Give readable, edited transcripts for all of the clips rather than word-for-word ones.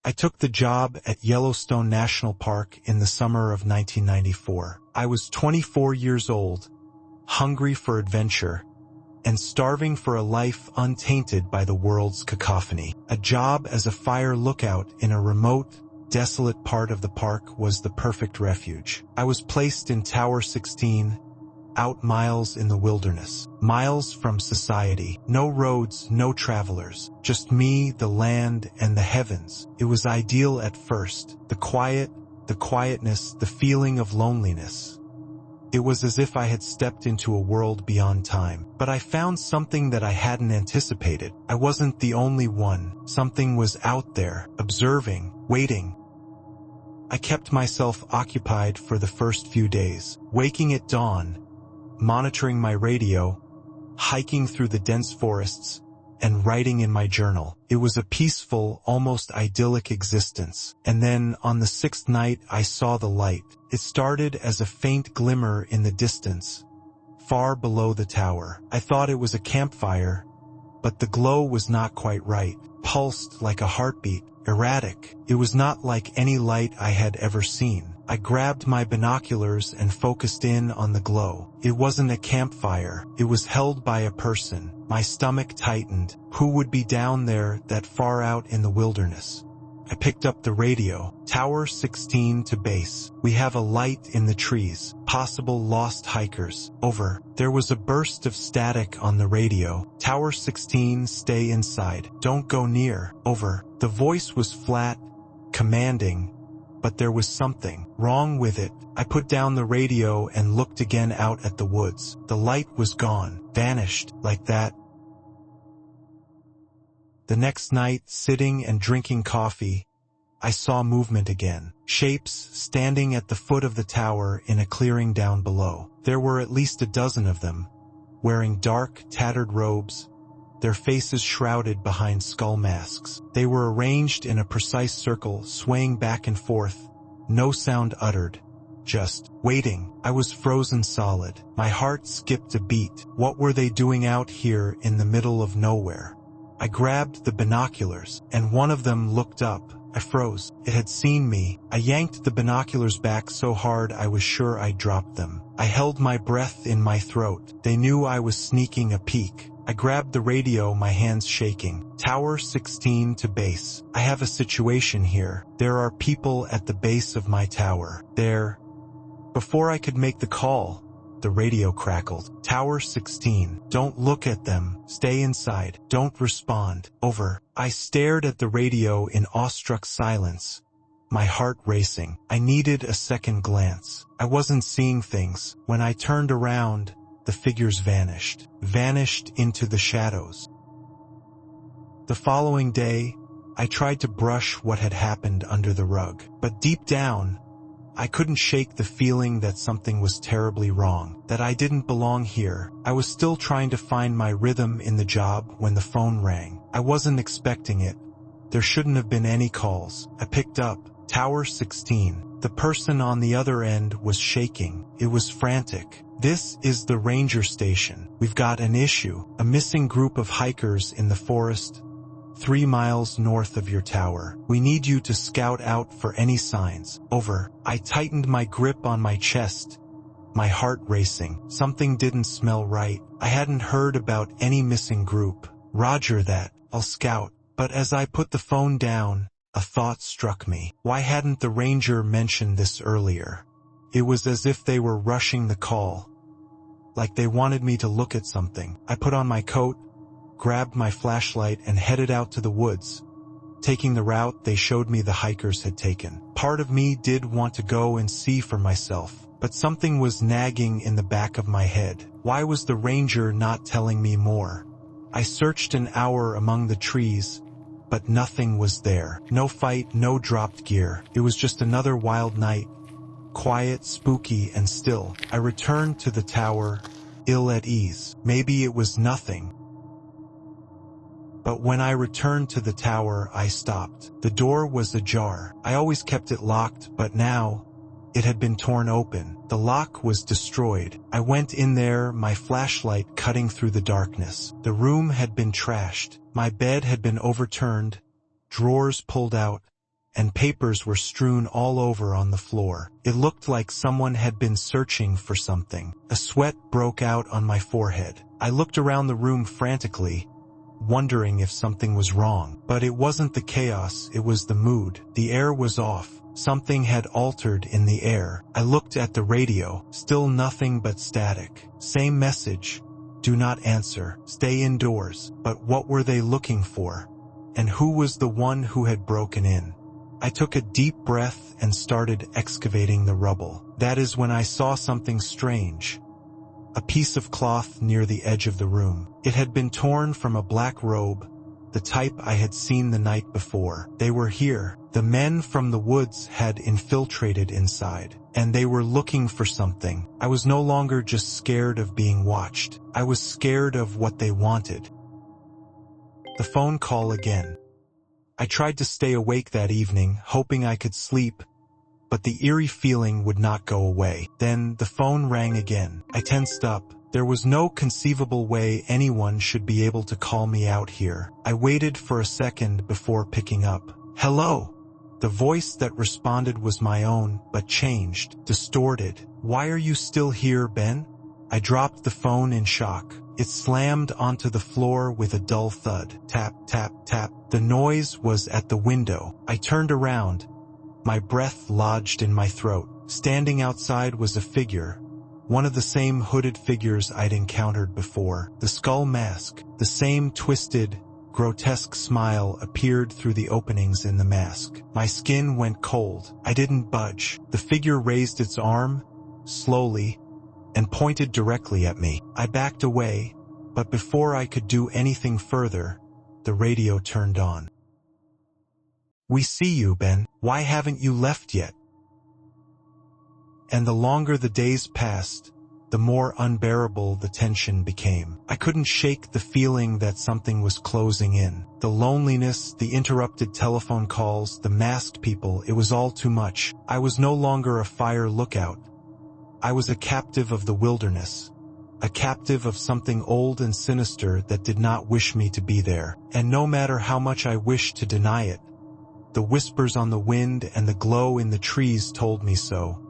I took the job at Yellowstone National Park in the summer of 1994. I was 24 years old, hungry for adventure, and starving for a life untainted by the world's cacophony. A job as a fire lookout in a remote, desolate part of the park was the perfect refuge. I was placed in Tower 16, out miles in the wilderness, miles from society. No roads, no travelers, just me, the land, and the heavens. It was ideal at first. The quietness, the feeling of loneliness. It was as if I had stepped into a world beyond time. But I found something that I hadn't anticipated. I wasn't the only one. Something was out there, observing, waiting. I kept myself occupied for the first few days, waking at dawn, monitoring my radio, hiking through the dense forests, and writing in my journal. It was a peaceful, almost idyllic existence. And then, on the 6th night, I saw the light. It started as a faint glimmer in the distance, far below the tower. I thought it was a campfire, but the glow was not quite right. Pulsed like a heartbeat, erratic. It was not like any light I had ever seen. I grabbed my binoculars and focused in on the glow. It wasn't a campfire. It was held by a person. My stomach tightened. Who would be down there that far out in the wilderness? I picked up the radio. Tower 16 to base. We have a light in the trees. Possible lost hikers. Over. There was a burst of static on the radio. Tower 16, stay inside. Don't go near. Over. The voice was flat, commanding, but there was something wrong with it. I put down the radio and looked again out at the woods. The light was gone, vanished, like that. The next night, sitting and drinking coffee, I saw movement again. Shapes standing at the foot of the tower in a clearing down below. There were at least a dozen of them, wearing dark, tattered robes, their faces shrouded behind skull masks. They were arranged in a precise circle, swaying back and forth, no sound uttered, just waiting. I was frozen solid. My heart skipped a beat. What were they doing out here in the middle of nowhere? I grabbed the binoculars, and one of them looked up. I froze. It had seen me. I yanked the binoculars back so hard I was sure I'd dropped them. I held my breath in my throat. They knew I was sneaking a peek. I grabbed the radio, my hands shaking. Tower 16 to base. I have a situation here. There are people at the base of my tower. Before I could make the call, the radio crackled. Tower 16. Don't look at them. Stay inside. Don't respond. Over. I stared at the radio in awestruck silence, my heart racing. I needed a second glance. I wasn't seeing things. When I turned around, the figures vanished into the shadows. The following day, I tried to brush what had happened under the rug, but deep down, I couldn't shake the feeling that something was terribly wrong, that I didn't belong here. I was still trying to find my rhythm in the job when the phone rang. I wasn't expecting it. There shouldn't have been any calls. I picked up. Tower 16. The person on the other end was shaking. It was frantic. This is the ranger station. We've got an issue. A missing group of hikers in the forest 3 miles north of your tower. We need you to scout out for any signs. Over. I tightened my grip on my chest, my heart racing. Something didn't smell right. I hadn't heard about any missing group. Roger that. I'll scout. But as I put the phone down, a thought struck me. Why hadn't the ranger mentioned this earlier? It was as if they were rushing the call, like they wanted me to look at something. I put on my coat, grabbed my flashlight, and headed out to the woods, taking the route they showed me the hikers had taken. Part of me did want to go and see for myself, but something was nagging in the back of my head. Why was the ranger not telling me more? I searched an hour among the trees, but nothing was there. No fight, no dropped gear. It was just another wild night, quiet, spooky, and still. I returned to the tower, ill at ease. Maybe it was nothing. But when I returned to the tower, I stopped. The door was ajar. I always kept it locked, but now it had been torn open. The lock was destroyed. I went in there, my flashlight cutting through the darkness. The room had been trashed. My bed had been overturned, drawers pulled out, and papers were strewn all over on the floor. It looked like someone had been searching for something. A sweat broke out on my forehead. I looked around the room frantically, wondering if something was wrong. But it wasn't the chaos, it was the mood. The air was off. Something had altered in the air. I looked at the radio, still nothing but static. Same message. Do not answer. Stay indoors. But what were they looking for? And who was the one who had broken in? I took a deep breath and started excavating the rubble. That is when I saw something strange. A piece of cloth near the edge of the room. It had been torn from a black robe, the type I had seen the night before. They were here. The men from the woods had infiltrated inside, and they were looking for something. I was no longer just scared of being watched. I was scared of what they wanted. The phone call again. I tried to stay awake that evening, hoping I could sleep, but the eerie feeling would not go away. Then the phone rang again. I tensed up. There was no conceivable way anyone should be able to call me out here. I waited for a second before picking up. Hello? The voice that responded was my own, but changed, distorted. Why are you still here, Ben? I dropped the phone in shock. It slammed onto the floor with a dull thud. Tap, tap, tap. The noise was at the window. I turned around. My breath lodged in my throat. Standing outside was a figure. One of the same hooded figures I'd encountered before. The skull mask. The same twisted, grotesque smile appeared through the openings in the mask. My skin went cold. I didn't budge. The figure raised its arm, slowly, and pointed directly at me. I backed away, but before I could do anything further, the radio turned on. We see you, Ben. Why haven't you left yet? And the longer the days passed, the more unbearable the tension became. I couldn't shake the feeling that something was closing in. The loneliness, the interrupted telephone calls, the masked people, it was all too much. I was no longer a fire lookout. I was a captive of the wilderness, a captive of something old and sinister that did not wish me to be there. And no matter how much I wished to deny it, the whispers on the wind and the glow in the trees told me so.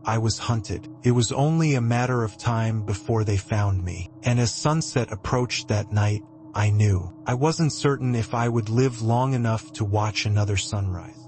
I was hunted. It was only a matter of time before they found me. And as sunset approached that night, I knew. I wasn't certain if I would live long enough to watch another sunrise.